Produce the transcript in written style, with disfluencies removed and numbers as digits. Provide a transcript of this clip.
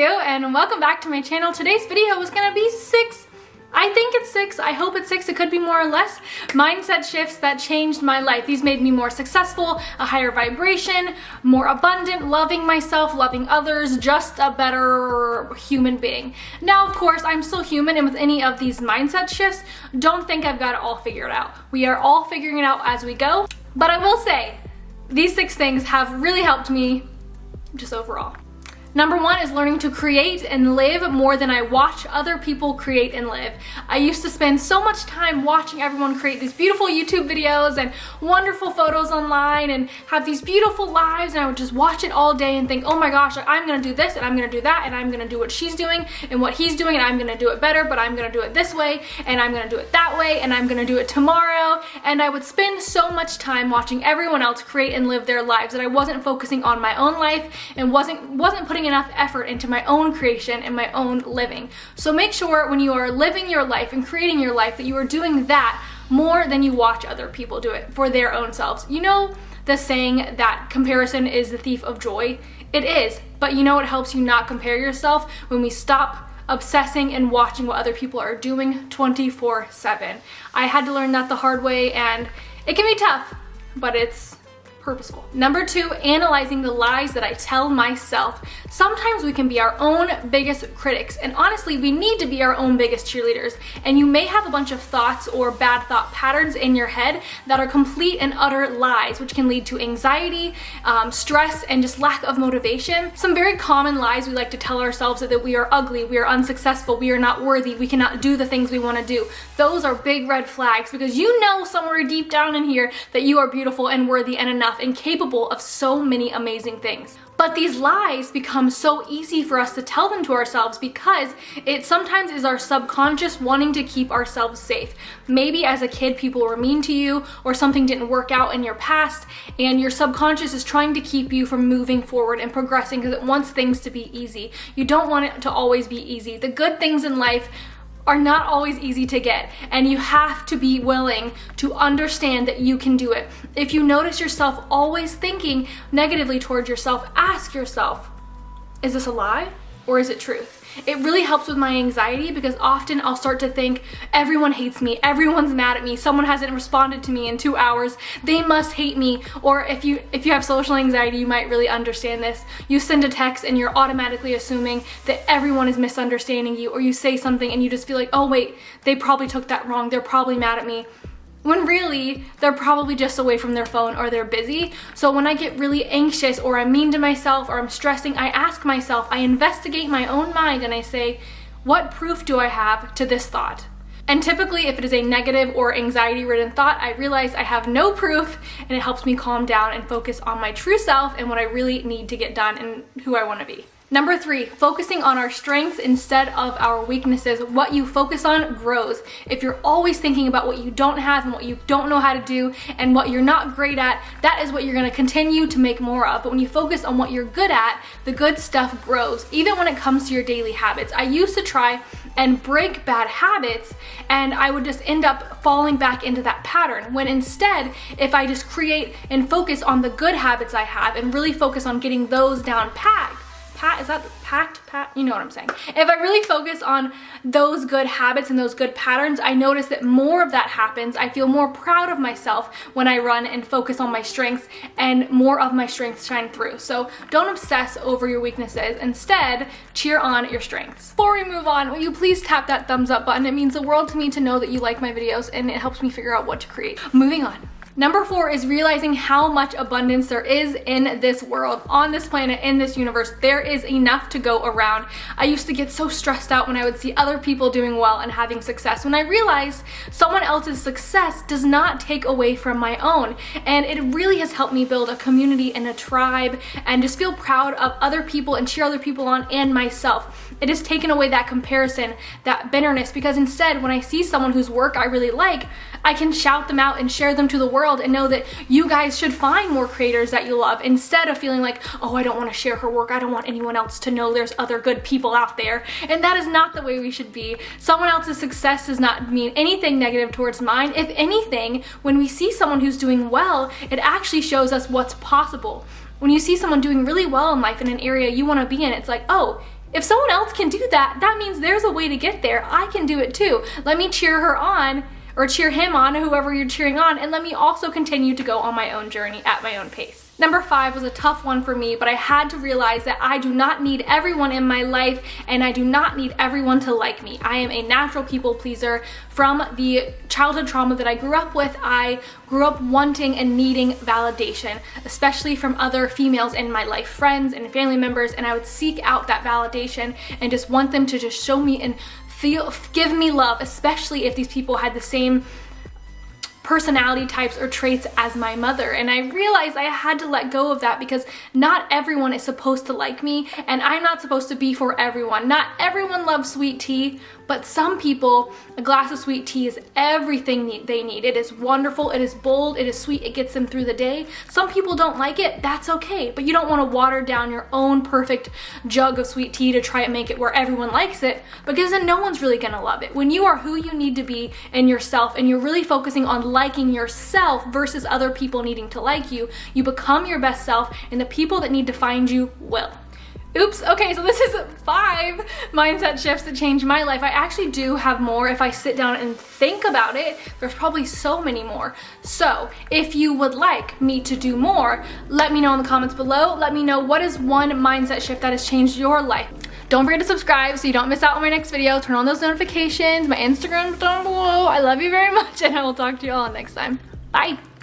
and welcome back to my channel. Today's video is gonna be 6, I think it's 6, I hope it's 6, it could be more or less, mindset shifts that changed my life. These made me more successful, a higher vibration, more abundant, loving myself, loving others, just a better human being. Now, of course, I'm still human, and with any of these mindset shifts, don't think I've got it all figured out. We are all figuring it out as we go, but I will say, these 6 things have really helped me just overall. Number 1 is learning to create and live more than I watch other people create and live. I used to spend so much time watching everyone create these beautiful YouTube videos and wonderful photos online and have these beautiful lives, and I would just watch it all day and think, oh my gosh, I'm gonna do this and I'm gonna do that and I'm gonna do what she's doing and what he's doing and I'm gonna do it better, but I'm gonna do it this way and I'm gonna do it that way and I'm gonna do it tomorrow. And I would spend so much time watching everyone else create and live their lives that I wasn't focusing on my own life and wasn't putting enough effort into my own creation and my own living. So make sure when you are living your life and creating your life that you are doing that more than you watch other people do it for their own selves. You know the saying that comparison is the thief of joy? It is, but you know what helps you not compare yourself? When we stop obsessing and watching what other people are doing 24/7. I had to learn that the hard way, and it can be tough, but it's purposeful. Number 2, analyzing the lies that I tell myself. Sometimes we can be our own biggest critics, and honestly, we need to be our own biggest cheerleaders. And you may have a bunch of thoughts or bad thought patterns in your head that are complete and utter lies, which can lead to anxiety, stress, and just lack of motivation. Some very common lies we like to tell ourselves are that we are ugly, we are unsuccessful, we are not worthy, we cannot do the things we want to do. Those are big red flags, because you know somewhere deep down in here that you are beautiful and worthy and enough and capable of so many amazing things. But these lies become so easy for us to tell them to ourselves because it sometimes is our subconscious wanting to keep ourselves safe. Maybe as a kid people were mean to you or something didn't work out in your past, and your subconscious is trying to keep you from moving forward and progressing because it wants things to be easy. You don't want it to always be easy. The good things in life are not always easy to get, and you have to be willing to understand that you can do it. If you notice yourself always thinking negatively towards yourself, ask yourself, is this a lie or is it truth? It really helps with my anxiety, because often I'll start to think, everyone hates me, everyone's mad at me, someone hasn't responded to me in 2 hours, they must hate me. Or if you have social anxiety, you might really understand this. You send a text and you're automatically assuming that everyone is misunderstanding you, or you say something and you just feel like, oh wait, they probably took that wrong, they're probably mad at me. When really, they're probably just away from their phone or they're busy. So when I get really anxious or I'm mean to myself or I'm stressing, I ask myself, I investigate my own mind and I say, what proof do I have to this thought? And typically, if it is a negative or anxiety-ridden thought, I realize I have no proof, and it helps me calm down and focus on my true self and what I really need to get done and who I want to be. Number 3, focusing on our strengths instead of our weaknesses. What you focus on grows. If you're always thinking about what you don't have and what you don't know how to do and what you're not great at, that is what you're going to continue to make more of. But when you focus on what you're good at, the good stuff grows. Even when it comes to your daily habits. I used to try and break bad habits, and I would just end up falling back into that pattern. When instead, if I just create and focus on the good habits I have and really focus on getting those down packed, you know what I'm saying. If I really focus on those good habits and those good patterns, I notice that more of that happens. I feel more proud of myself when I run and focus on my strengths, and more of my strengths shine through. So don't obsess over your weaknesses. Instead, cheer on your strengths. Before we move on, will you please tap that thumbs up button? It means the world to me to know that you like my videos, and it helps me figure out what to create. Moving on. Number 4 is realizing how much abundance there is in this world, on this planet, in this universe. There is enough to go around. I used to get so stressed out when I would see other people doing well and having success, when I realized someone else's success does not take away from my own. And it really has helped me build a community and a tribe and just feel proud of other people and cheer other people on, and myself. It has taken away that comparison, that bitterness, because instead, when I see someone whose work I really like, I can shout them out and share them to the world and know that you guys should find more creators that you love, instead of feeling like, oh, I don't want to share her work, I don't want anyone else to know there's other good people out there. And that is not the way we should be. Someone else's success does not mean anything negative towards mine. If anything, when we see someone who's doing well, it actually shows us what's possible. When you see someone doing really well in life in an area you want to be in, it's like, oh, If someone else can do that, that means there's a way to get there. I can do it too. Let me cheer her on, or cheer him on, whoever you're cheering on, and let me also continue to go on my own journey at my own pace. Number 5 was a tough one for me, but I had to realize that I do not need everyone in my life, and I do not need everyone to like me. I am a natural people pleaser. From the childhood trauma that I grew up with, I grew up wanting and needing validation, especially from other females in my life, friends and family members, and I would seek out that validation and just want them to just show me and give me love, especially if these people had the same personality types or traits as my mother. And I realized I had to let go of that because not everyone is supposed to like me, and I'm not supposed to be for everyone. Not everyone loves sweet tea, but some people, a glass of sweet tea is everything they need. It is wonderful, it is bold, it is sweet, it gets them through the day. Some people don't like it, that's okay, but you don't want to water down your own perfect jug of sweet tea to try and make it where everyone likes it, because then no one's really gonna love it. When you are who you need to be in yourself, and you're really focusing on liking yourself versus other people needing to like you, you become your best self, and the people that need to find you will. Oops, okay, so this is 5 mindset shifts that changed my life. I actually do have more if I sit down and think about it. There's probably so many more. So if you would like me to do more, let me know in the comments below. Let me know what is one mindset shift that has changed your life. Don't forget to subscribe so you don't miss out on my next video. Turn on those notifications. My Instagram's down below. I love you very much, and I will talk to you all next time. Bye.